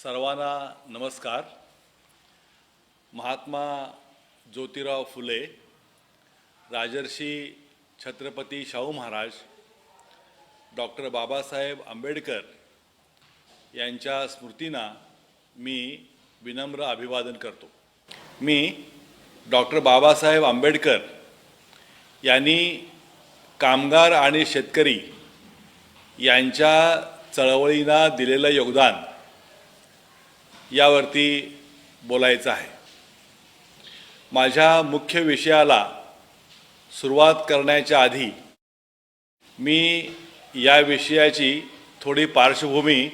सर्वांना नमस्कार. महात्मा ज्योतिराव फुले, राजर्षी छत्रपती शाहू महाराज, डॉक्टर बाबासाहेब आंबेडकर यांच्या स्मृतींना मी विनम्र अभिवादन करतो. मी डॉक्टर बाबासाहेब आंबेडकर यांनी कामगार आणि शेतकरी यांच्या चळवळींना दिलेलं योगदान यावरती बोलायचं आहे. माझ्या मुख्य विषयाला सुरुवात करण्याच्या आधी मी या विषयाची थोडी पार्श्वभूमी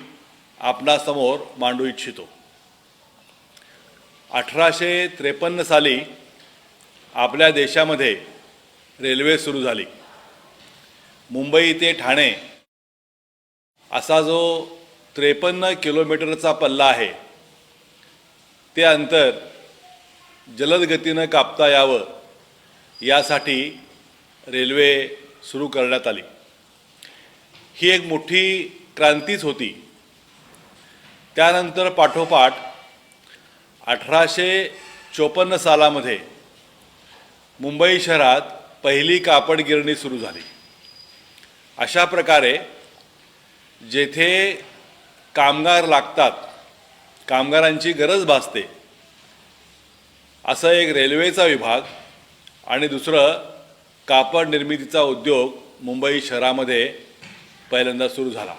आपणासमोर मांडू इच्छितो. 1853 साली आपल्या देशामध्ये रेल्वे सुरू झाली. मुंबई ते ठाणे असा जो 53 किलोमीटरचा पल्ला आहे, ते अंतर जलद गतीनं कापता यावं यासाठी रेल्वे सुरू करण्यात आली. ही एक मोठी क्रांतीच होती. त्यानंतर पाठोपाठ 1854 सालामध्ये मुंबई शहरात पहिली कापड गिरणी सुरू झाली. अशा प्रकारे जेथे कामगार लागतात, कामगारांची गरज भासते, असं एक रेल्वेचा विभाग आणि दुसरं कापड निर्मितीचा उद्योग मुंबई शहरामध्ये पहिल्यांदा सुरू झाला.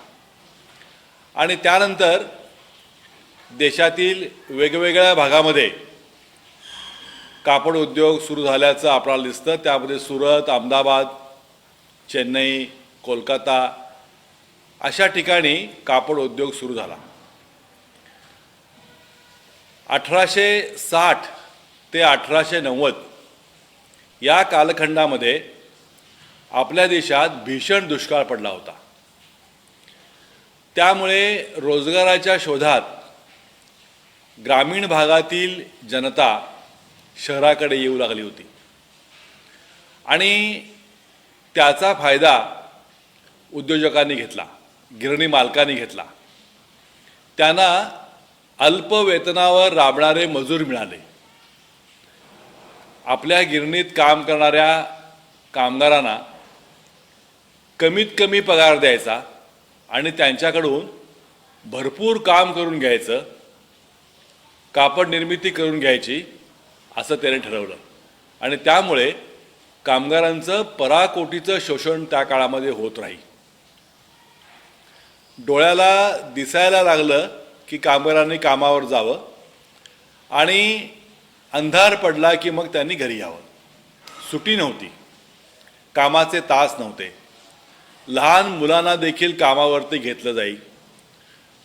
आणि त्यानंतर देशातील वेगवेगळ्या भागामध्ये कापड उद्योग सुरू झाल्याचं आपल्याला दिसतं. त्यामध्ये सुरत, अहमदाबाद, चेन्नई, कोलकाता अशा ठिकाणी कापड उद्योग सुरू झाला. 1860 ते 1890 या कालखंडामध्ये आपल्या देशात भीषण दुष्काळ पडला होता. त्यामुळे रोजगाराच्या शोधात ग्रामीण भागातील जनता शहराकडे येऊ लागली होती आणि त्याचा फायदा उद्योजकांनी घेतला, गिरणी मालकांनी घेतला. त्यांना अल्प वेतनावर राबणारे मजूर मिळाले. आपल्या गिरणीत काम करणाऱ्या कामगारांना कमीत कमी पगार द्यायचा आणि त्यांच्याकडून भरपूर काम करून घ्यायचं, कापड निर्मिती करून घ्यायची असं त्याने ठरवलं. आणि त्यामुळे कामगारांचं पराकोटीचं शोषण त्या काळामध्ये होत राहील. डोळ्याला दिसायला लागलं की कामगारांनी कामावर जावं आणि अंधार पडला की मग त्यांनी घरी यावं. सुट्टी नव्हती, कामाचे तास नव्हते. लहान मुलांना देखील कामावरती घेतलं जाई.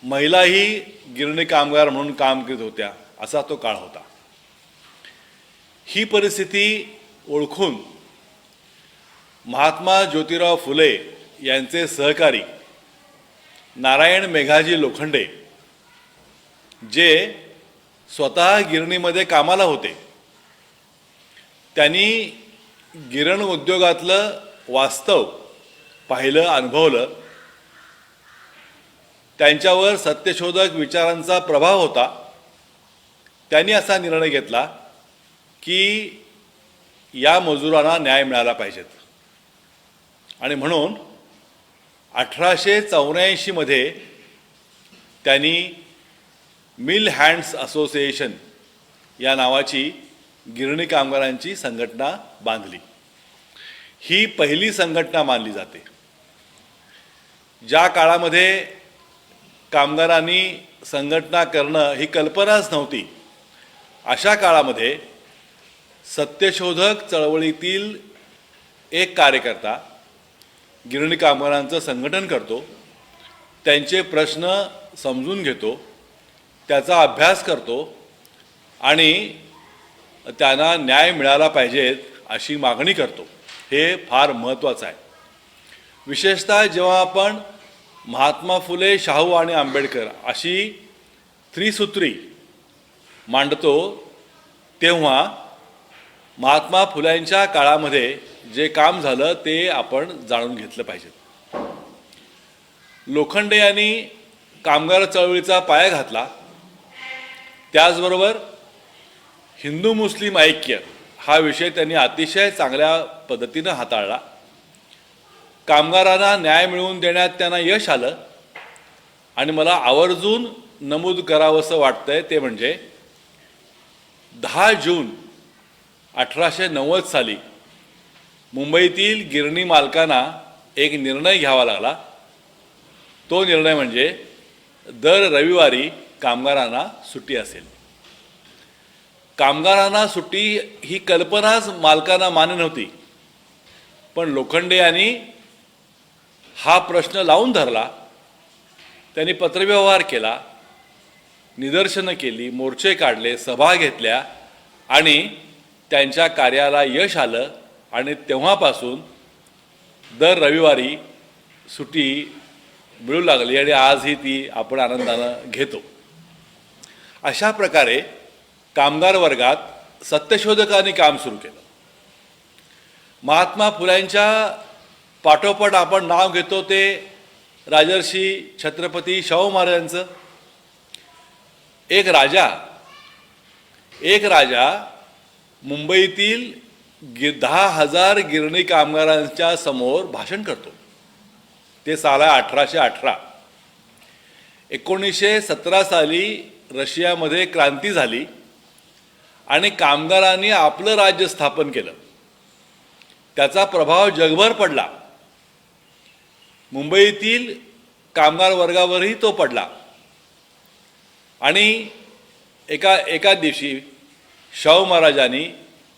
महिलाही गिरणी कामगार म्हणून काम करीत होत्या. असा तो काळ होता. ही परिस्थिती ओळखून महात्मा ज्योतिराव फुले यांचे सहकारी नारायण मेघाजी लोखंडे, जे स्वतः गिरणीमध्ये कामाला होते, त्यांनी गिरण उद्योगातलं वास्तव पाहिलं, अनुभवलं. त्यांच्यावर सत्यशोधक विचारांचा प्रभाव होता. त्यांनी असा निर्णय घेतला की या मजुरांना न्याय मिळाला पाहिजेत. आणि म्हणून 1884 मध्ये त्यांनी मिल हँड्स असोसिएशन या नावाची गिरणी कामगारांची संघटना बांधली. ही पहिली संघटना मानली जाते. ज्या काळामध्ये कामगारांनी संघटना करणं ही कल्पनाच नव्हती, अशा काळामध्ये सत्यशोधक चळवळीतील एक कार्यकर्ता गिरणी कामगारांचं संघटन करतो, त्यांचे प्रश्न समजून घेतो, त्याचा अभ्यास करतो आणि त्यांना न्याय मिळाला पाहिजेत अशी मागणी करतो. हे फार महत्त्वाचं आहे. विशेषतः जेव्हा आपण महात्मा फुले, शाहू आणि आंबेडकर अशी त्रिसूत्री मांडतो, तेव्हा महात्मा फुल्यांच्या काळामध्ये जे काम झालं ते आपण जाणून घेतलं पाहिजे. लोखंडे यांनी कामगार चळवळीचा पाया घातला त्याचबरोबर हिंदू मुस्लिम ऐक्य हा विषय त्यांनी अतिशय चांगल्या पद्धतीनं हाताळला. कामगारांना न्याय मिळवून देण्यात त्यांना यश आलं. आणि मला आवर्जून नमूद करावंसं वाटतंय ते म्हणजे 10 जून 1890 साली मुंबईतील गिरणी मालकांना एक निर्णय घ्यावा लागला. तो निर्णय म्हणजे दर रविवारी कामगारांना सुट्टी असेल. कामगारांना सुट्टी ही कल्पनाच मालकांना मान्य नव्हती, पण लोखंडे यांनी हा प्रश्न लावून धरला. त्यांनी पत्रव्यवहार केला, निदर्शनं केली, मोर्चे काढले, सभा घेतल्या आणि त्यांच्या कार्याला यश आलं. आणि तेव्हापासून दर रविवारी सुट्टी मिळू लागली आणि आजही ती आपण आनंदानं घेतो. अशा प्रकारे कामगार वर्गात सत्यशोधकांनी काम सुरू केलं. महात्मा फुल्यांच्या पाठोपाठ आपण नाव घेतो ते राजर्षी छत्रपती शाहू महाराजांचं. एक राजा मुंबईतील 10,000 गिरणी कामगारांच्या समोर भाषण करतो. ते साल 1818. 1917 साली रशियामध्ये क्रांती झाली आणि कामगारांनी आपलं राज्य स्थापन केलं. त्याचा प्रभाव जगभर पडला. मुंबईतील कामगार वर्गावरही तो पडला. आणि एका दिवशी शाहू महाराजांनी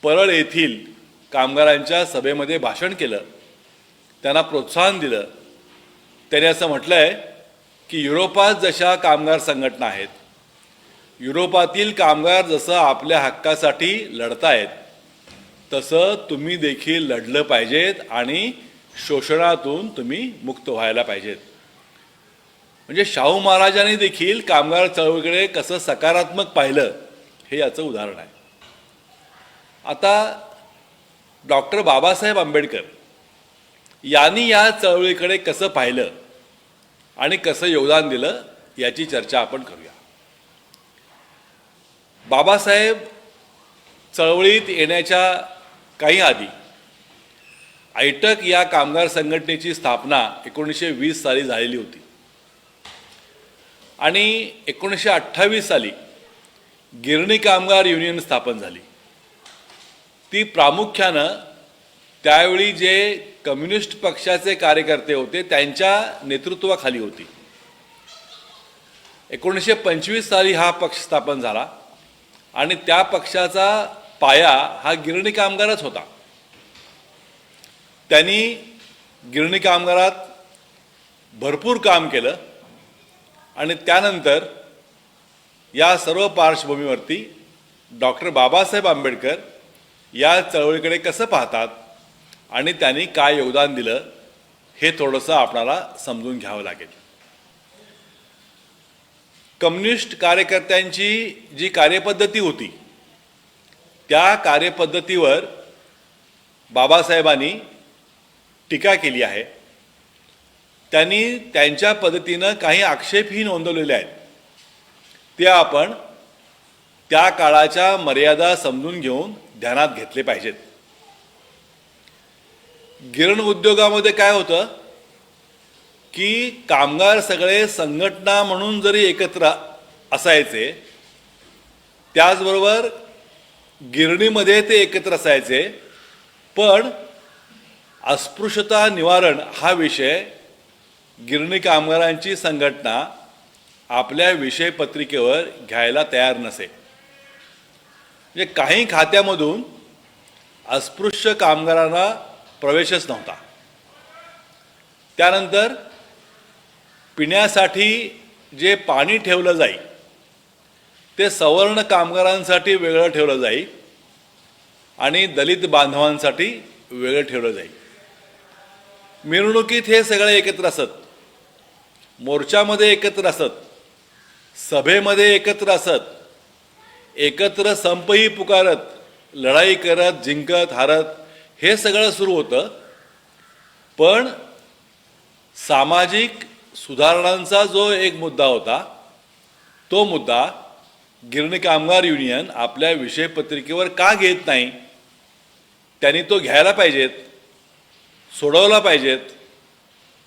परळ येथील कामगारांच्या सभेमध्ये भाषण केलं. त्यांना प्रोत्साहन दिलं. त्यांनी असं म्हटलं आहे की युरोपात जशा कामगार संघटना आहेत, युरोपातील कामगार जसं आपल्या हक्कासाठी लढतायत तसं तुम्ही देखील लढलं पाहिजेत आणि शोषणातून तुम्ही मुक्त व्हायला पाहिजेत. म्हणजे शाहू महाराजांनी देखील कामगार चळवळीकडे कसं सकारात्मक पाहिलं हे याचं उदाहरण आहे. आता डॉक्टर बाबासाहेब आंबेडकर यांनी या चळवळीकडे कसं पाहिलं आणि कसं योगदान दिलं याची चर्चा आपण करूया. बाबासाहेब चळवळीत येण्याच्या काही आधी ऐटक या कामगार संघटनेची स्थापना 1920 साली झालेली होती आणि 1928 साली गिरणी कामगार युनियन स्थापन झाली. ती प्रामुख्यानं त्यावेळी जे कम्युनिस्ट पक्षाचे कार्यकर्ते होते त्यांच्या नेतृत्वाखाली होती. 1925 साली हा पक्ष स्थापन झाला आणि त्या पक्षाचा पाया हा गिरणी कामगारच होता. त्यांनी गिरणी कामगारात भरपूर काम केलं आणि त्यानंतर या सर्व पार्श्वभूमीवरती डॉक्टर बाबासाहेब आंबेडकर या चळवळीकडे कसं पाहतात आणि त्यांनी काय योगदान दिलं हे थोडंसं आपणाला समजून घ्यावं लागेल. कम्युनिस्ट कार्यकर्त्यांची जी कार्यपद्धती होती त्या कार्यपद्धतीवर बाबासाहेबांनी टीका केली आहे. त्यांनी त्यांच्या पद्धतीनं काही आक्षेपही नोंदवलेले आहेत. ते आपण त्या काळाच्या मर्यादा समजून घेऊन ध्यानात घेतले पाहिजेत. गिरण उद्योगामध्ये काय होतं की कामगार सगळे संघटना म्हणून जरी एकत्र असायचे, त्याचबरोबर गिरणीमध्ये ते एकत्र असायचे, पण अस्पृश्यता निवारण हा विषय गिरणी कामगारांची संघटना आपल्या विषयपत्रिकेवर घ्यायला तयार नसे. म्हणजे काही खात्यामधून अस्पृश्य कामगारांना प्रवेशच नव्हता. त्यानंतर पिण्यासाठी जे पाणी ठेवलं जाई ते सवर्ण कामगारांसाठी वेगळं ठेवलं जाई आणि दलित बांधवांसाठी वेगळं ठेवलं जाई. मिरवणुकीत हे सगळे एकत्र असत, मोर्चामध्ये एकत्र असत, सभेमध्ये एकत्र असत, एकत्र संपही पुकारत, लढाई करत, जिंकत हारत हे सगळं सुरू होतं. पण सामाजिक सुधारणांचा जो एक मुद्दा होता तो मुद्दा गिरणी कामगार युनियन आपल्या विषयपत्रिकेवर का घेत नाही, त्यांनी तो घ्यायला पाहिजेत, सोडवला पाहिजेत,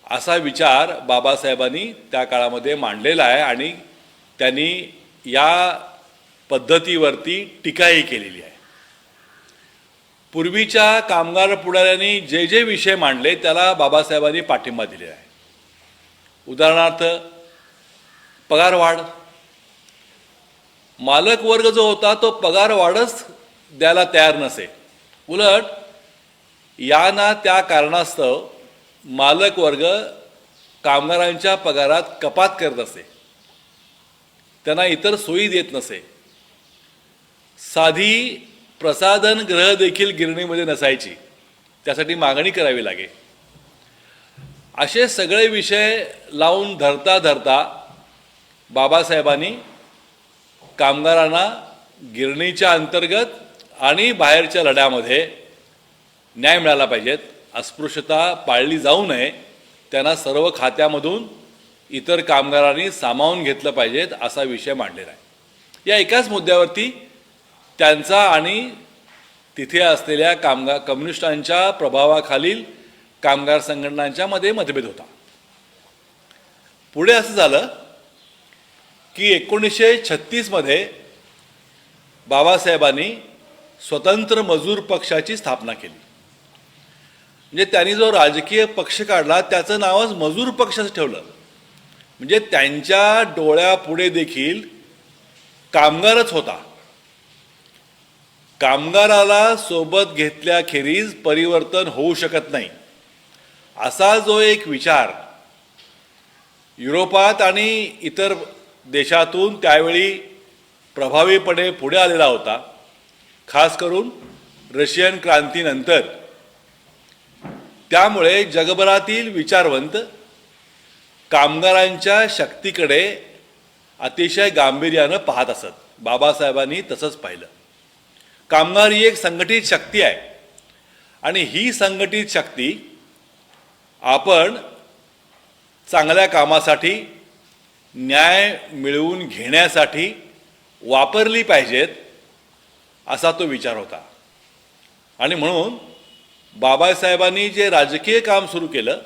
असा विचार बाबासाहेबांनी त्या काळामध्ये मांडलेला आहे आणि त्यांनी या पद्धतीवरती टीकाही केलेली आहे. पूर्वीच्या कामगार पुढाऱ्यांनी जे जे विषय मांडले त्याला बाबासाहेबांनी पाठिंबा दिलेला आहे. उदाहरणार्थ पगारवाढ. मालक वर्ग जो होता तो पगारवाढच द्यायला तयार नसे, उलट या ना त्या कारणास्तव मालक वर्ग कामगारांच्या पगारात कपात करत असे, त्यांना इतर सोयी देत नसे. साधी प्रसाधन ग्रह देखील गिरणीमध्ये नसायची, त्यासाठी मागणी करावी लागे. असे सगळे विषय लावून धरता धरता बाबासाहेबांनी कामगारांना गिरणीच्या अंतर्गत आणि बाहेरच्या लढ्यामध्ये न्याय मिळाला पाहिजेत, अस्पृश्यता पाळली जाऊ नये, त्यांना सर्व खात्यामधून इतर कामगारांनी सामावून घेतलं पाहिजेत असा विषय मांडलेला आहे. या एकाच मुद्द्यावरती त्यांचा आणि तिथे असलेल्या कम्युनिस्टांच्या प्रभावाखालील कामगार संघटनांच्या मध्ये मतभेद होता. पुढे असं झालं की 1936 मध्ये बाबासाहेबांनी स्वतंत्र मजूर पक्षाची स्थापना केली. म्हणजे त्यांनी जो राजकीय पक्ष काढला त्याचं नावच मजूर पक्ष असं ठेवलं. म्हणजे त्यांच्या डोळ्यापुढे देखील कामगारच होता. कामगाराला सोबत घेतल्याखेरीज परिवर्तन होऊ शकत नाही असा जो एक विचार युरोपात आणि इतर देशातून त्यावेळी प्रभावीपणे पुढे आलेला होता, खास करून रशियन क्रांतीनंतर. त्यामुळे जगभरातील विचारवंत कामगारांच्या शक्तीकडे अतिशय गांभीर्यानं पाहत असत. बाबासाहेबांनी तसंच पाहिलं. कामगार ही एक संघटित शक्ती आहे आणि ही संघटित शक्ती आपण चांगल्या कामासाठी, न्याय मिळवून घेण्यासाठी वापरली पाहिजेत असा तो विचार होता. आणि म्हणून बाबासाहेबांनी जे राजकीय काम सुरू केलं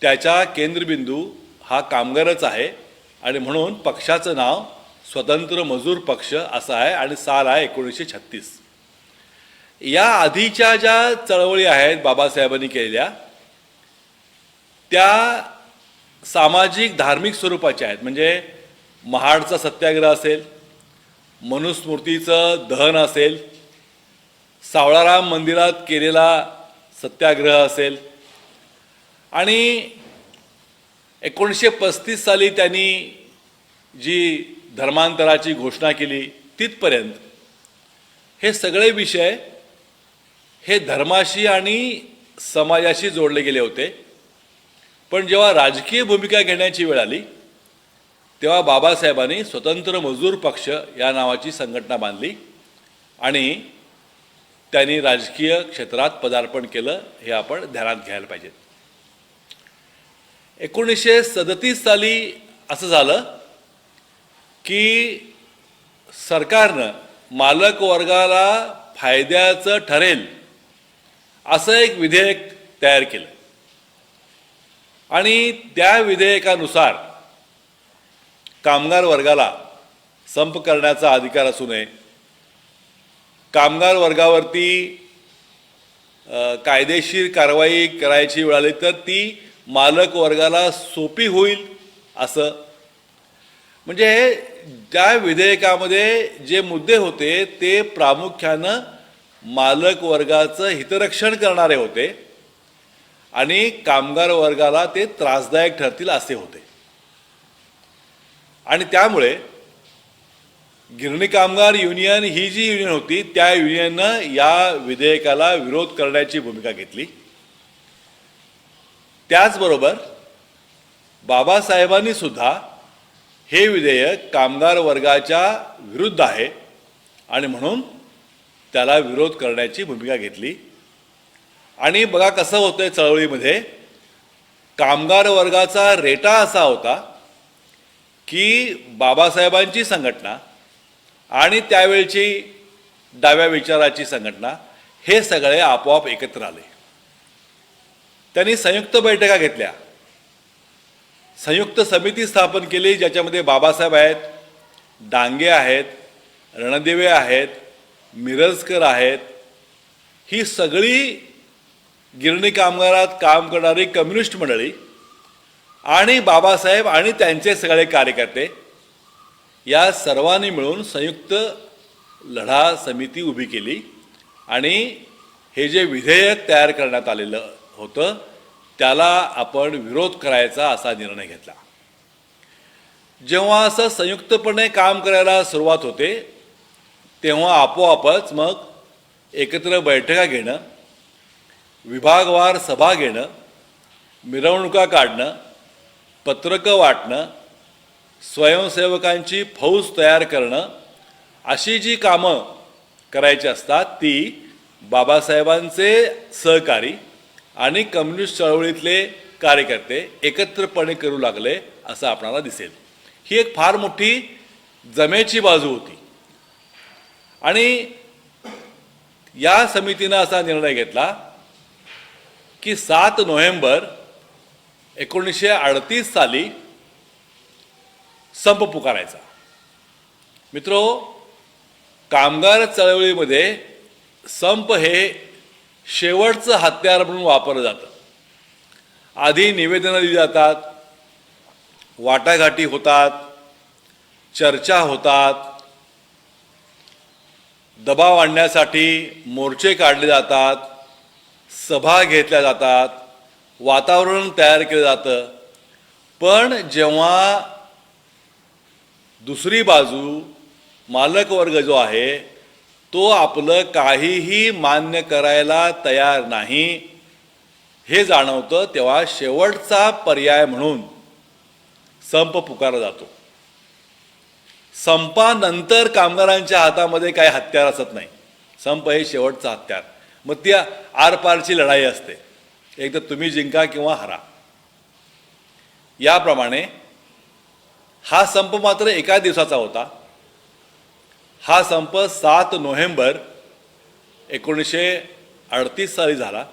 त्याचा केंद्रबिंदू हा कामगारच आहे आणि म्हणून पक्षाचं नाव स्वतंत्र मजूर पक्ष असं आहे आणि साल आहे 1936. या आधीच्या ज्या चळवळी आहेत बाबासाहेबांनी केलेल्या त्या सामाजिक धार्मिक स्वरूपाच्या आहेत. म्हणजे महाडचा सत्याग्रह असेल, मनुस्मृतीचं दहन असेल, सावळाराम मंदिरात केलेला सत्याग्रह असेल आणि 1935 साली त्यांनी जी धर्मांतराची घोषणा केली तिथपर्यंत हे सगळे विषय हे धर्माशी आणि समाजाशी जोडले गेले होते. पण जेव्हा राजकीय भूमिका घेण्याची वेळ आली तेव्हा बाबासाहेबांनी स्वतंत्र मजूर पक्ष या नावाची संघटना बांधली आणि त्यांनी राजकीय क्षेत्रात पदार्पण केलं, हे आपण ध्यानात घ्यायला पाहिजे. 1937 साली असं झालं की सरकारनं मालक वर्गाला फायद्याचं ठरेल असं एक विधेयक तयार केलं आणि त्या विधेयकानुसार कामगार वर्गाला संप करण्याचा अधिकार असू नये, कामगार वर्गावरती कायदेशीर कारवाई करायची वेळ आली तर ती मालक वर्गाला सोपी होईल असं. म्हणजे त्या विधेयकामध्ये जे मुद्दे होते ते प्रामुख्यानं मालक वर्गाचं हितरक्षण करणारे होते आणि कामगार वर्गाला ते त्रासदायक ठरतील असे होते. आणि त्यामुळे गिरणी कामगार युनियन ही जी युनियन होती त्या युनियननं या विधेयकाला विरोध करण्याची भूमिका घेतली. त्याचबरोबर बाबासाहेबांनी सुद्धा हे विधेयक कामगार वर्गाच्या विरुद्ध आहे आणि म्हणून त्याला विरोध करण्याची भूमिका घेतली. आणि बघा कसं होतंय चळवळीमध्ये, कामगार वर्गाचा रेटा असा होता की बाबासाहेबांची संघटना आणि त्यावेळची डाव्या विचाराची संघटना हे सगळे आपोआप एकत्र आले. त्यांनी संयुक्त बैठका घेतल्या, संयुक्त समिती स्थापन केली, ज्याच्यामध्ये बाबासाहेब आहेत, डांगे आहेत, रणदिवे आहेत, मिरजकर आहेत. ही सगळी गिरणी कामगारात काम करणारी कम्युनिस्ट मंडळी आणि बाबासाहेब आणि त्यांचे सगळे कार्यकर्ते या सर्वांनी मिळून संयुक्त लढा समिती उभी केली आणि हे जे विधेयक तयार करण्यात आलेलं होतं त्याला आपण विरोध करायचा असा निर्णय घेतला. जेव्हा असं संयुक्तपणे काम करायला सुरुवात होते तेव्हा आपोआपच मग एकत्र बैठका घेणं, विभागवार सभा घेणं, मिरवणुका काढणं, पत्रकं वाटणं, स्वयंसेवकांची फौज तयार करणं अशी जी कामं करायची असतात ती बाबासाहेबांचे सहकारी आणि कम्युनिस्ट चळवळीतले कार्यकर्ते एकत्रपणे करू लागले असं आपणाला दिसेल. ही एक फार मोठी जमेची बाजू होती आणि या समितीनं असा निर्णय घेतला की 7 नोव्हेंबर 1938 साली संप पुकारायचा. मित्रो, कामगार चळवळीमध्ये संप हे शेवटचं हत्यार म्हणून वापरलं जातं. आधी निवेदनं दिली जातात, वाटाघाटी होतात, चर्चा होतात, दबाव आणण्यासाठी मोर्चे काढले जातात, सभा घेतल्या जातात, वातावरण तयार केलं जातं. पण जेव्हा दुसरी बाजू मालक वर्ग जो आहे तो आपलं काहीही मान्य करायला तयार नाही हे जाणवतं तेव्हा शेवटचा पर्याय म्हणून संप पुकारला जातो. संपानंतर कामगारांच्या हातामध्ये काही हत्यार असत नाही. संप हे शेवटचं हत्यार. मग ती आरपारची लढाई असते, एक तर तुम्ही जिंका किंवा हरा. याप्रमाणे हा संप मात्र एका दिवसाचा होता. हा संप 7 नोव्हेंबर 1938 साली झाला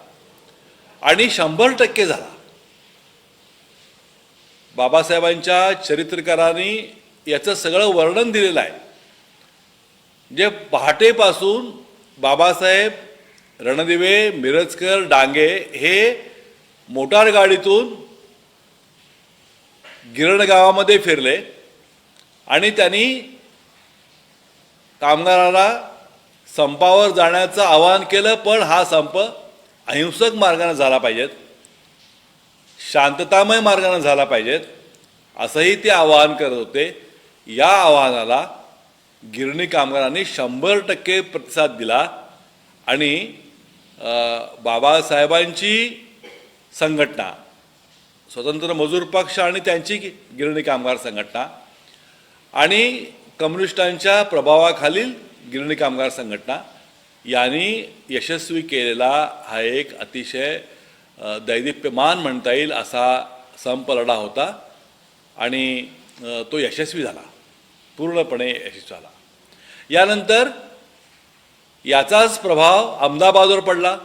आणि 100% झाला. बाबासाहेबांच्या चरित्रकारांनी याचं सगळं वर्णन दिलेलं आहे. जे पहाटेपासून बाबासाहेब, रणदिवे, मिरजकर, डांगे हे मोटार गाडीतून गिरण गावामध्ये फिरले आणि त्यांनी कामगाराला संपावर जाण्याचं आवाहन केलं. पण हा संप अहिंसक मार्गाने झाला पाहिजेत, शांततामय मार्गाने झाला पाहिजेत असंही ते आवाहन करत होते. या आवाहनाला गिरणी कामगारांनी 100% प्रतिसाद दिला आणि बाबासाहेबांची संघटना, स्वतंत्र मजूर पक्ष आणि त्यांची गिरणी कामगार संघटना आणि कम्युनिस्टांच्या प्रभावाखालील गिरणी कामगार संघटना यांनी यशस्वी केलेला हा एक अतिशय दैदिप्यमान म्हणता येईल असा संप लढा होता आणि तो यशस्वी झाला, पूर्णपणे यशस्वी झाला. यानंतर याचाच प्रभाव अहमदाबादवर पडला,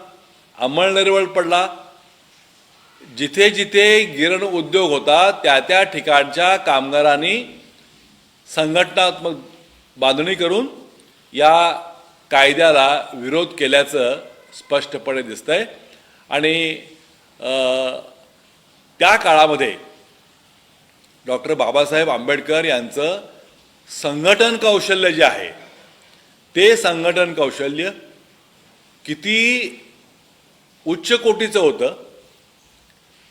अंमळनेरवर पडला. जिथे जिथे गिरण उद्योग होता त्या त्या ठिकाणच्या कामगारांनी संघटनात्मक बांधणी करून या कायद्याला विरोध केल्याचं स्पष्टपणे दिसतंय. आणि त्या काळामध्ये डॉक्टर बाबासाहेब आंबेडकर यांचं संघटन कौशल्य जे आहे ते संघटन कौशल्य किती उच्च कोटीचं होतं.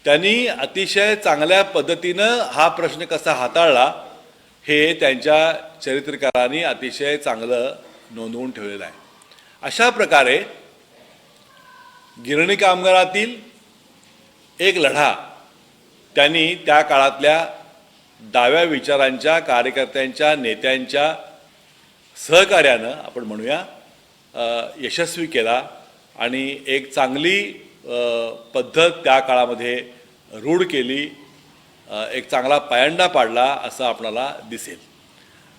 त्यांनी अतिशय चांगल्या पद्धतीनं हा प्रश्न कसा हाताळला हे त्यांच्या चरित्रकारांनी अतिशय चांगलं नोंदवून ठेवलेलं आहे. अशा प्रकारे गिरणी कामगारातील एक लढा त्यांनी त्या काळातल्या डाव्या विचारांच्या कार्यकर्त्यांच्या नेत्यांच्या सहकार्यानं आपण म्हणूया यशस्वी केला आणि एक चांगली पद्धत त्या काळामध्ये रूढ केली. एक चांगला पायंडा पाडला असं आपणाला दिसेल.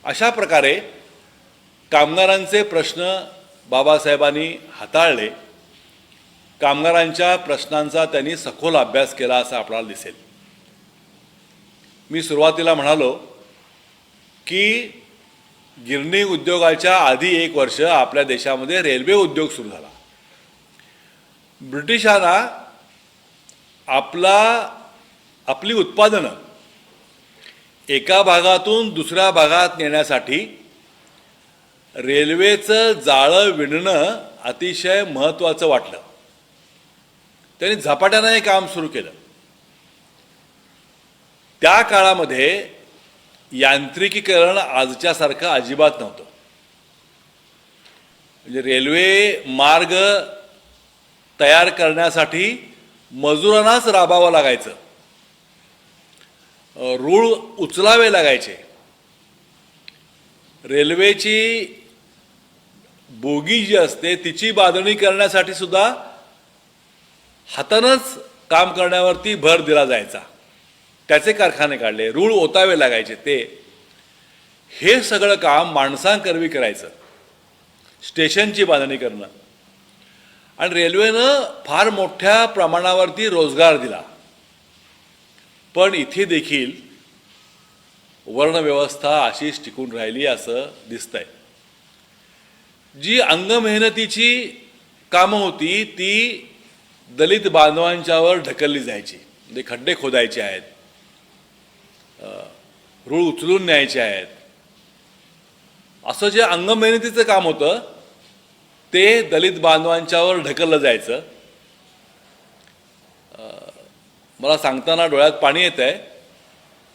अशा प्रकारे कामगारांचे प्रश्न बाबासाहेबांनी हाताळले, कामगारांच्या प्रश्नांचा त्यांनी सखोल अभ्यास केला असं आपल्याला दिसेल. मी सुरुवातीला म्हणालो की गिरणी उद्योगाच्या आधी 1 वर्ष आपल्या देशामध्ये रेल्वे उद्योग सुरू झाला. ब्रिटिशांना आपली उत्पादनं एका भागातून दुसऱ्या भागात नेण्यासाठी रेल्वेचं जाळं विणणं अतिशय महत्त्वाचं वाटलं. त्यांनी झपाट्यानं हे काम सुरू केलं. त्या काळामध्ये यांत्रिकीकरण आजच्यासारखं अजिबात नव्हतं. म्हणजे रेल्वे मार्ग तयार करण्यासाठी मजुरांनाच राबावं लागायचं, रूळ उचलावे लागायचे. रेल्वेची बोगी जी असते तिची बांधणी करण्यासाठी सुद्धा हातानंच काम करण्यावरती भर दिला जायचा. त्याचे कारखाने काढले, रूळ ओतावे लागायचे. हे सगळं काम माणसांकरवी करायचं, स्टेशनची बांधणी करणं. आणि रेल्वेनं फार मोठ्या प्रमाणावरती रोजगार दिला. पण इथे देखील वर्णव्यवस्था अशीच टिकून राहिली असं दिसतंय. जी अंगमेहनतीची कामं होती ती दलित बांधवांच्यावर ढकलली जायची. म्हणजे खड्डे खोदायचे आहेत, रूळ उचलून न्यायचे आहेत, असं जे अंगमेहनतीचं काम होतं ते दलित बांधवांच्यावर ढकललं जायचं. मला सांगताना डोळ्यात पाणी येत आहे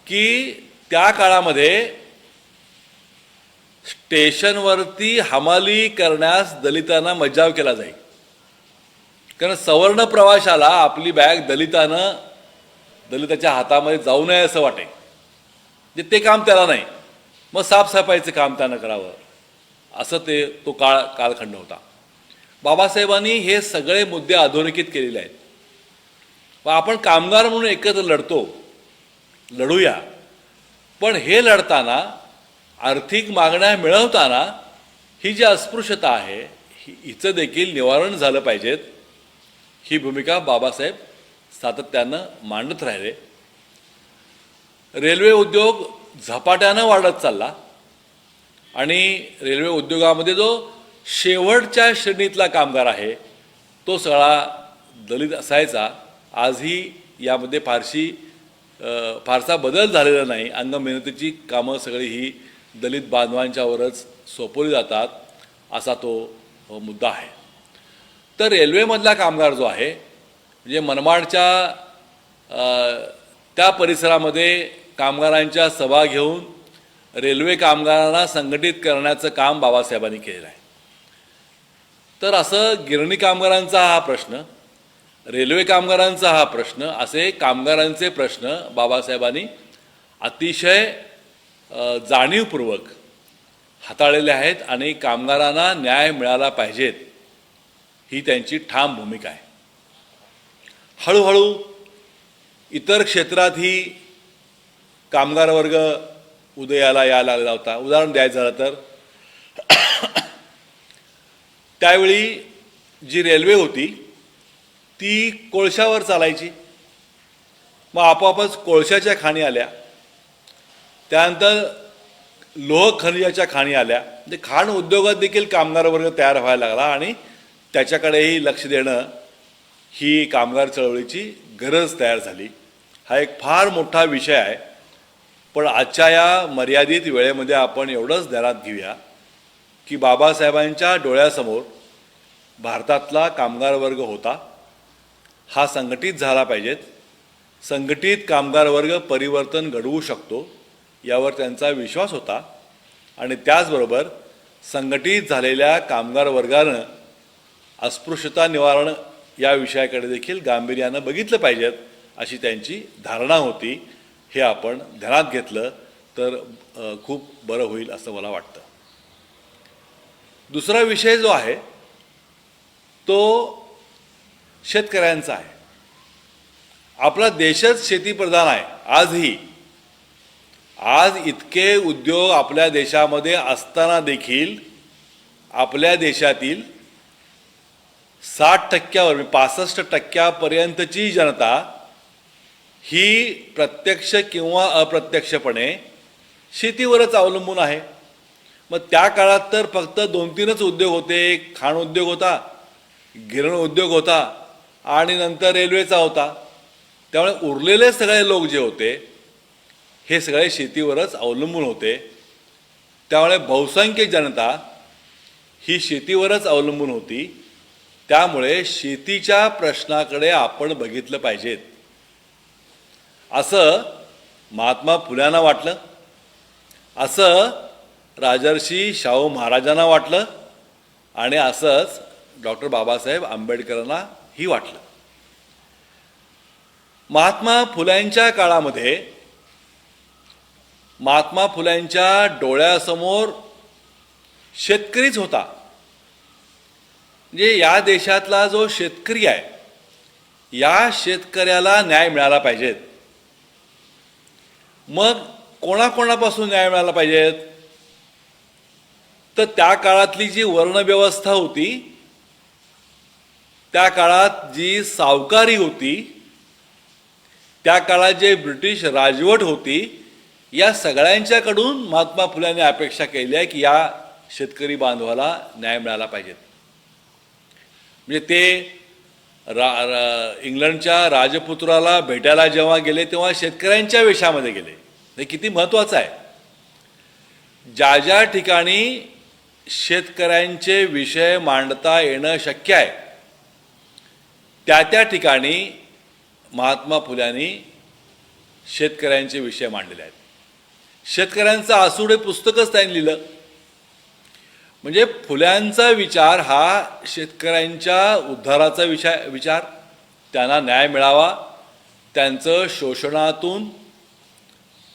की त्या काळामध्ये स्टेशनवरती हमाली करण्यास दलितांना मज्जाव केला जाई. कारण सवर्ण प्रवाशाला आपली बॅग दलिताच्या हातामध्ये जाऊ नये असं वाटे. म्हणजे ते काम त्याला नाही, मग साफसफाईचं काम त्यानं करावं, असं तो कालखंड होता. बाबासाहेबांनी हे सगळे मुद्दे अधोरेखित केलेले आहेत. व आपण कामगार म्हणून एकत्र लढूया. पण हे लढताना, आर्थिक मागण्या मिळवताना ही जी अस्पृश्यता आहे हिचं देखील निवारण झालं पाहिजेत, ही भूमिका बाबासाहेब सातत्यानं मांडत राहिले. रेल्वे उद्योग झपाट्यानं वाढत चालला आणि रेल्वे उद्योगामध्ये जो शेवटच्या श्रेणीतला कामगार आहे तो सगळा दलित असायचा. आजही यामध्ये फारसा बदल झालेला नाही. अंगमेहनतीची कामं सगळी ही दलित बांधवांच्यावरच सोपवली जातात असा तो मुद्दा आहे. तर रेल्वेमधला कामगार जो आहे, म्हणजे मनमाडच्या त्या परिसरामध्ये कामगारांच्या सभा घेऊन रेल्वे कामगारांना संघटित करण्याचं काम बाबासाहेबांनी केलेलं आहे. तर असं गिरणी कामगारांचा हा प्रश्न, रेल्वे कामगारांचा हा प्रश्न, असे कामगारांचे प्रश्न बाबासाहेबांनी अतिशय जाणीवपूर्वक हाताळलेले आहेत आणि कामगारांना न्याय मिळाला पाहिजेत ही त्यांची ठाम भूमिका आहे. हळूहळू इतर क्षेत्रातही कामगार वर्ग उदयाला यायला लागला होता. उदाहरण द्यायचं झालं तर त्यावेळी जी रेल्वे होती ती कोळशावर चालायची. मग आपोआपच कोळशाच्या खाणी आल्या, त्यानंतर लोह खनिजाच्या खाणी आल्या. म्हणजे खाण उद्योगात देखील कामगार वर्ग तयार व्हायला लागला आणि त्याच्याकडेही लक्ष देणं ही कामगार चळवळीची गरज तयार झाली. हा एक फार मोठा विषय आहे. पण आजच्या या मर्यादित वेळेमध्ये आपण एवढंच ध्यानात घेऊया की बाबासाहेबांच्या डोळ्यासमोर भारतातला कामगार वर्ग होता, हा संघटित झाला पाहिजेत. संघटित कामगार वर्ग परिवर्तन घडवू शकतो यावर त्यांचा विश्वास होता. आणि त्याचबरोबर संघटित झालेल्या कामगार वर्गानं अस्पृश्यता निवारण या विषयाकडे देखील गांभीर्यानं बघितलं पाहिजेत अशी त्यांची धारणा होती. हे आपण ध्यानात घेतलं तर खूप बरं होईल असं मला वाटतं. दुसरा विषय जो आहे तो शेतकऱ्यांचा आहे. आपला देशच शेतीप्रधान आहे. आजही आज इतके उद्योग आपल्या देशामध्ये असताना देखील आपल्या देशातील 60%वर 65%पर्यंतची जनता ही प्रत्यक्ष किंवा अप्रत्यक्षपणे शेतीवरच अवलंबून आहे. मग त्या काळात तर फक्त 2-3च उद्योग होते. खाण उद्योग होता, गिरण उद्योग होता आणि नंतर रेल्वेचा होता. त्यामुळे उरलेले सगळे लोक जे होते हे सगळे शेतीवरच अवलंबून होते. त्यामुळे बहुसंख्य जनता ही शेतीवरच अवलंबून होती. त्यामुळे शेतीच्या प्रश्नाकडे आपण बघितलं पाहिजेत असं महात्मा फुल्यांना वाटलं, असं राजर्षी शाहू महाराजांना वाटलं आणि असंच डॉक्टर बाबासाहेब आंबेडकरांनाही वाटलं. महात्मा फुल्यांच्या काळामध्ये महात्मा फुल्यांच्या डोळ्यासमोर शेतकरीच होता. म्हणजे या देशातला जो शेतकरी आहे, या शेतकऱ्याला न्याय मिळाला पाहिजेत. मग कोणाकोणापासून न्याय मिळाला पाहिजेत? तर त्या काळातली जी वर्णव्यवस्था होती, त्या काळात जी सावकारी होती, त्या काळात जे ब्रिटिश राजवट होती, या सगळ्यांच्याकडून महात्मा फुल्यांनी अपेक्षा केली आहे की या शेतकरी बांधवाला न्याय मिळाला पाहिजेत. म्हणजे ते इंग्लंडच्या राजपुत्राला भेटायला जेव्हा गेले तेव्हा शेतकऱ्यांच्या वेशामध्ये गेले. हे किती महत्त्वाचं आहे. ज्या ज्या ठिकाणी शेतकऱ्यांचे विषय मांडता येणं शक्य आहे त्या त्या ठिकाणी महात्मा फुल्यांनी शेतकऱ्यांचे विषय मांडलेले आहेत. शेतकऱ्यांचं आसूड हे पुस्तकच त्यांनी लिहिलं. म्हणजे फुल्यांचा विचार हा शेतकऱ्यांच्या उद्धाराचा विचार, त्यांना न्याय मिळावा, त्यांचं शोषणातून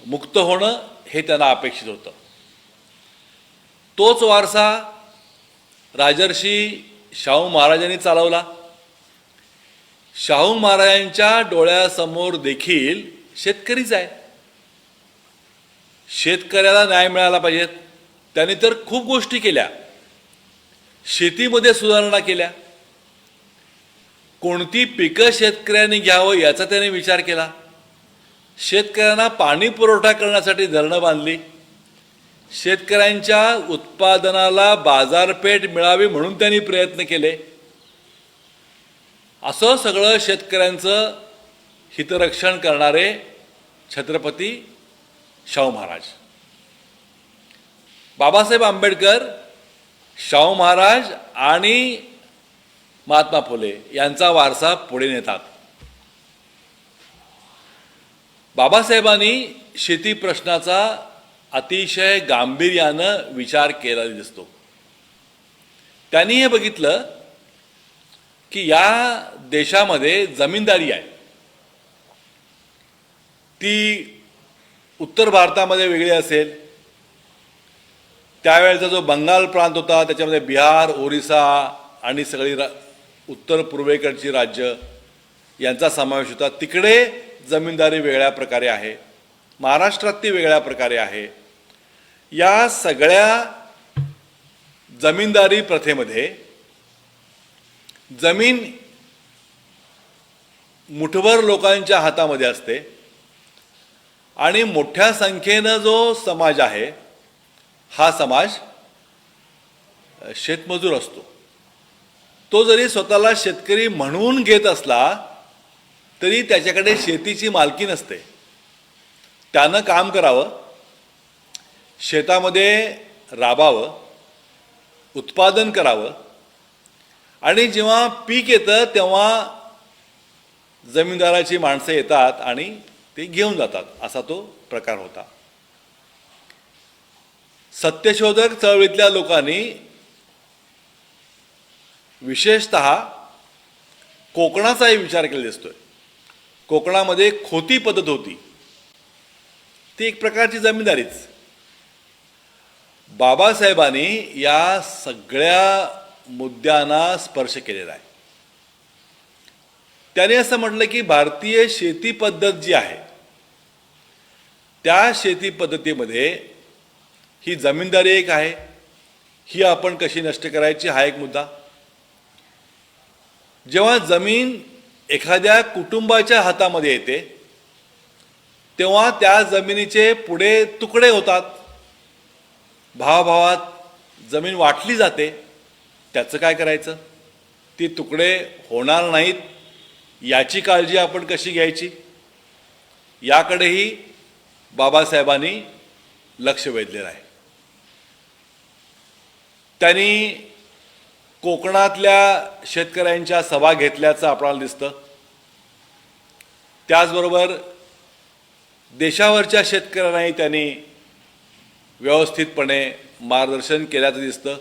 मुक्त होणं हे त्यांना अपेक्षित होतं. तोच वारसा राजर्षी शाहू महाराजांनी चालवला. शाहू महाराजांच्या डोळ्यासमोर देखील शेतकरीच आहे. शेतकऱ्याला न्याय मिळाला पाहिजेत. त्यांनी तर खूप गोष्टी केल्या. शेतीमध्ये सुधारणा केल्या. कोणती पिकं शेतकऱ्यांनी घ्यावं याचा त्याने विचार केला. शेतकऱ्यांना पाणी पुरवठा करण्यासाठी धरणं बांधली. शेतकऱ्यांच्या उत्पादनाला बाजारपेठ मिळावी म्हणून त्यांनी प्रयत्न केले. असं सगळं शेतकऱ्यांचं हितरक्षण करणारे छत्रपती शाहू महाराज. बाबासाहेब आंबेडकर, शाहू महाराज आणि महात्मा फुले यांचा वारसा पुढे नेतात. बाबासाहेबांनी शेती प्रश्नाचा अतिशय गांभीर्यानं विचार केला दिसतो. त्यांनी हे बघितलं की या देशामध्ये जमीनदारी आहे ती उत्तर भारतामध्ये वेगळी असेल. त्यावेळेचा जो बंगाल प्रांत होता त्याच्यामध्ये बिहार, ओरिसा आणि सगळी उत्तर पूर्वेकडची राज्य यांचा समावेश होता. तिकडे जमीनदारी वेगळ्या प्रकारे आहे, महाराष्ट्रात ती वेगळ्या प्रकारे आहे. या सगळ्या जमीनदारी प्रथेमध्ये जमीन मुठभर लोकांच्या हातामध्ये असते आणि मोठ्या संख्येनं जो समाज आहे हा समाज शेतमजूर असतो. तो जरी स्वतःला शेतकरी म्हणून घेत असला तरी त्याच्याकडे शेतीची मालकी नसते. त्यानं काम करावं, शेतामध्ये राबावं, उत्पादन करावं आणि जेव्हा पीक येतं तेव्हा जमीनदाराची माणसं येतात आणि ते घेऊन जातात. असा तो प्रकार होता. सत्यशोधक चळवळीतल्या लोकांनी विशेषतः कोकणाचाही विचार केला दिसतोय. कोकणामध्ये खोती पद्धत होती, ती एक प्रकारची जमीनदारीच. बाबासाहेबांनी या सगळ्या मुद्द्यांना स्पर्श केलेला आहे. त्याने असं म्हटलं की भारतीय शेती पद्धत जी आहे त्या शेती पद्धतीमध्ये ही जमीनदारी एक आहे, ही आपण कशी नष्ट करायची हा एक मुद्दा. जेव्हा जमीन एखाद्या कुटुंबाच्या हातामध्ये येते तेव्हा त्या जमिनीचे पुढे तुकडे होतात, भावाभावात जमीन वाटली जाते. त्याचं काय करायचं? ती तुकडे होणार नाहीत याची काळजी आपण कशी घ्यायची, याकडेही बाबासाहेबांनी लक्ष वेधलेलं आहे. त्यांनी कोकणातल्या शेतकऱ्यांच्या सभा घेतल्याचं आपल्याला दिसतं. त्याचबरोबर देशावरच्या शेतकऱ्यांनाही त्यांनी व्यवस्थितपणे मार्गदर्शन केल्याचं दिसतं.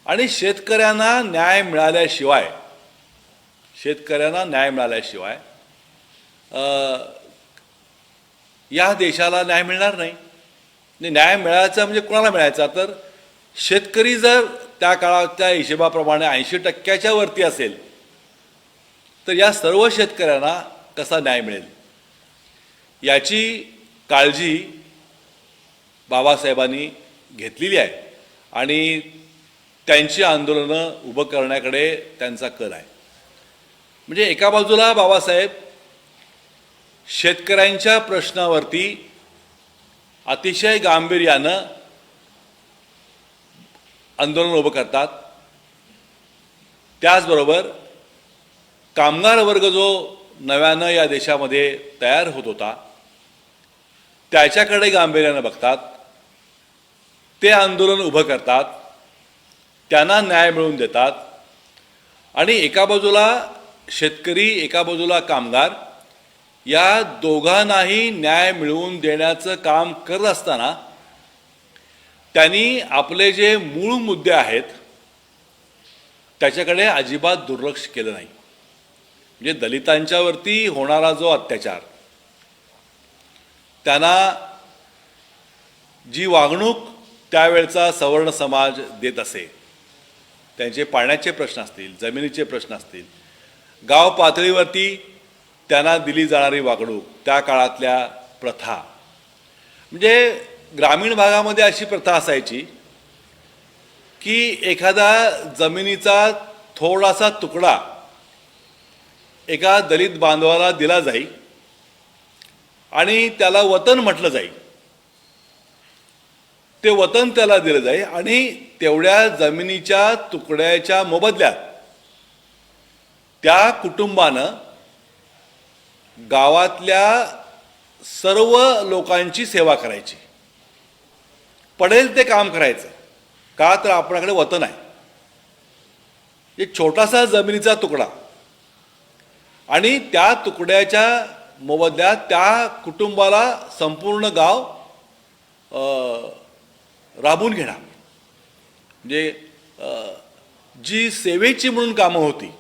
आणि शेतकऱ्यांना न्याय मिळाल्याशिवाय या देशाला न्याय मिळणार नाही. न्याय मिळायचा म्हणजे कोणाला मिळायचा? तर शेतकरी जर त्या काळाच्या हिशोबाप्रमाणे 80% वरती असेल तर या सर्व शेतकऱ्यांना कसा न्याय मिळेल, याची काळजी बाबासाहेबांनी घेतलेली आहे आणि त्यांची आंदोलनं उभं करण्याकडे त्यांचा कल आहे. म्हणजे एका बाजूला बाबासाहेब शेतकऱ्यांच्या प्रश्नावरती अतिशय गांभीर्यानं आंदोलन उभं करतात, त्याचबरोबर कामगार वर्ग जो नव्यानं या देशामध्ये तयार होत होता त्याच्याकडे गांभीर्यानं बघतात, ते आंदोलन उभं करतात, त्यांना न्याय मिळवून देतात. आणि एका बाजूला शेतकरी, एका बाजूला कामगार, या दोघांनाही न्याय मिळवून देण्याचं काम करत असताना त्यांनी आपले जे मूळ मुद्दे आहेत त्याच्याकडे अजिबात दुर्लक्ष केलं नाही. म्हणजे दलितांच्यावरती होणारा जो अत्याचार, त्यांना जी वागणूक त्यावेळचा सवर्ण समाज देत असे, त्यांचे पाण्याचे प्रश्न असतील, जमिनीचे प्रश्न असतील, गाव पातळीवरती त्यांना दिली जाणारी वागणूक, त्या काळातल्या प्रथा, म्हणजे ग्रामीण भागामध्ये अशी प्रथा असायची की एखादा जमिनीचा थोडासा तुकडा एका दलित बांधवाला दिला जाई आणि त्याला वतन म्हटलं जाई. ते वतन त्याला दिलं जाई आणि तेवढ्या जमिनीच्या तुकड्याच्या मोबदल्यात त्या कुटुंबानं गावातल्या सर्व लोकांची सेवा करायची, पडेल ते काम करायचं. का? तर आपल्याकडे वतन आहे. एक छोटासा जमिनीचा तुकडा आणि त्या तुकड्याच्या मोबदल्यात त्या कुटुंबाला संपूर्ण गाव राबून घेणार. म्हणजे जी सेवेची म्हणून कामं होती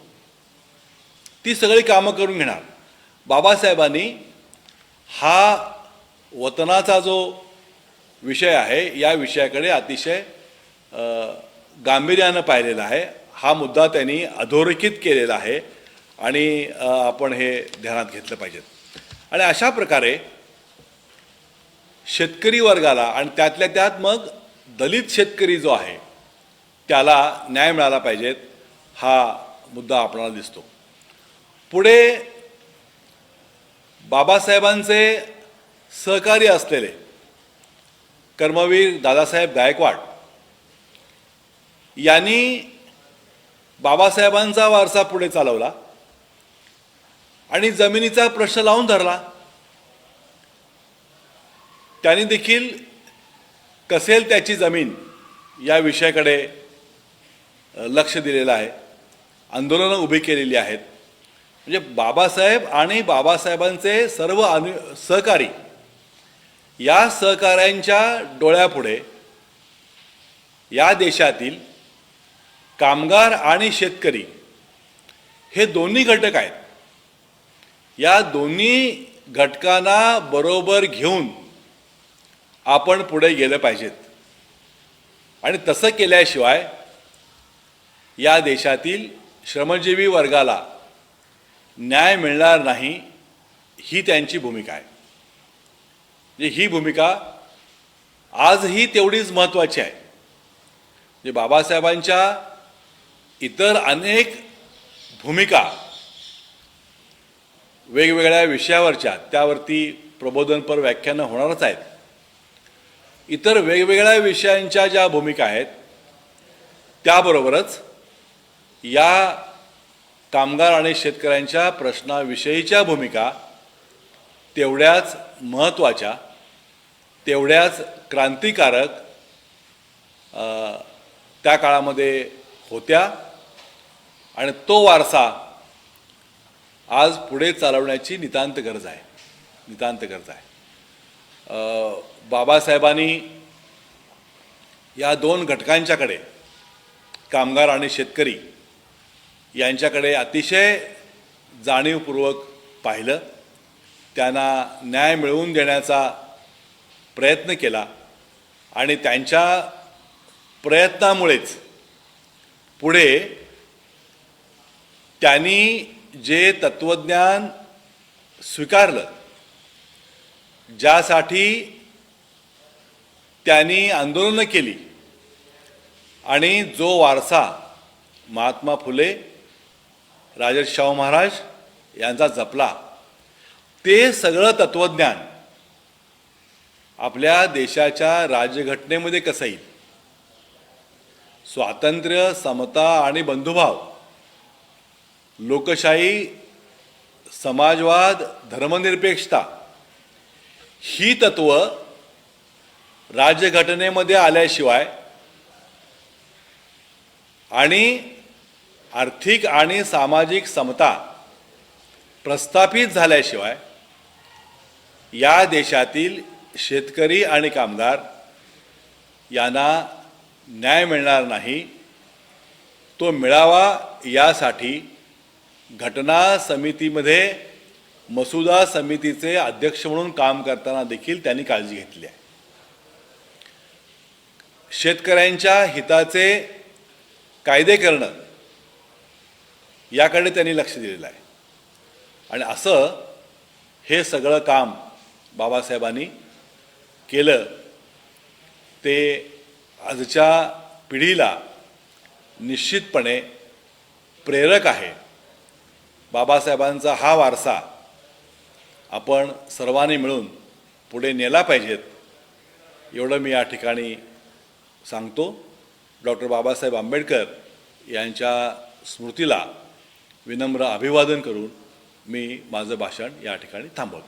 ती सगळी कामं करून घेणार. बाबासाहेबांनी हा वतनाचा जो विषय आहे या विषयाकडे अतिशय गांभीर्यानं पाहिलेला आहे. हा मुद्दा त्यांनी अधोरेखित केलेला आहे आणि आपण हे ध्यानात घेतलं पाहिजे. आणि अशा प्रकारे शेतकरी वर्गाला आणि त्यातल्या त्यात मग दलित शेतकरी जो आहे त्याला न्याय मिळाला पाहिजेत, हा मुद्दा आपल्याला दिसतो. पुढे बाबासाहेबांचे सहकारी असलेले कर्मवीर दादासाहेब गायकवाड यांनी बाबासाहेबांचा वारसा पुढे चालवला आणि जमिनीचा प्रश्न लावून धरला. त्यांनी देखील कसेल त्याची जमीन या विषयाकडे लक्ष दिलेलं आहे, आंदोलनं उभी केलेली आहेत. म्हणजे बाबासाहेब आणि बाबासाहेबांचे सर्व सहकारी, या सहकाऱ्यांच्या डोळ्यापुढे या देशातील कामगार आणि शेतकरी हे दोन्ही घटक आहेत. या दोन्ही घटकांना बरोबर घेऊन आपण पुढे गेलं पाहिजेत आणि तसं केल्याशिवाय या देशातील श्रमजीवी वर्गाला न्याय मिळणार नाही, ही त्यांची भूमिका आहे. ही भूमिका आजही तेवढीच महत्त्वाची आहे. जे बाबासाहेबांच्या इतर अनेक भूमिका वेगवेगळ्या विषयावरच्या त्यावरती प्रबोधनपर व्याख्यानं होणारच आहेत. इतर वेगवेगळ्या विषयांच्या ज्या भूमिका आहेत त्याबरोबरच या कामगार आणि शेतकऱ्यांच्या प्रश्नाविषयीच्या भूमिका तेवढ्याच महत्त्वाच्या, तेवढ्याच क्रांतिकारक त्या काळामध्ये होत्या आणि तो वारसा आज पुढे चालवण्याची नितांत गरज आहे. बाबासाहेबांनी या दोन घटकांच्याकडे, कामगार आणि शेतकरी यांच्याकडे अतिशय जाणीवपूर्वक पाहिलं. त्यांना न्याय मिळवून देण्याचा प्रयत्न केला आणि त्यांच्या प्रयत्नामुळेच पुढे त्यांनी जे तत्त्वज्ञान स्वीकारलं, ज्यासाठी त्यांनी आंदोलनं केली आणि जो वारसा महात्मा फुले, राजर्षी शाहू महाराज यांचा जपला, ते सगळं तत्त्वज्ञान आपल्या देशाच्या राज्यघटनेमध्ये कसं येईल? स्वातंत्र्य, समता आणि बंधुभाव, लोकशाही, समाजवाद, धर्मनिरपेक्षता ही तत्व राज्यघटनेमध्ये आल्याशिवाय आणि आर्थिक आणि सामाजिक समता प्रस्थापित झाल्याशिवाय या देशातील शेतकरी आणि कामगार यांना न्याय मिळणार नाही. तो मिळावा यासाठी घटना समितीमध्ये मसुदा समितीचे अध्यक्ष म्हणून काम करताना देखील त्यांनी काळजी घेतली आहे. शेतकऱ्यांच्या हिताचे कायदे करणं याकडे त्यांनी लक्ष दिलेलं आहे आणि असं हे सगळं काम बाबासाहेबांनी केलं. ते आजच्या पिढीला निश्चितपणे प्रेरक आहे. बाबासाहेबांचा हा वारसा आपण सर्वांनी मिळून पुढे नेला पाहिजेत, एवढं मी या ठिकाणी सांगतो. डॉक्टर बाबासाहेब आंबेडकर यांच्या स्मृतीला विनम्र अभिवादन करून मी माझं भाषण या ठिकाणी थांबवतो.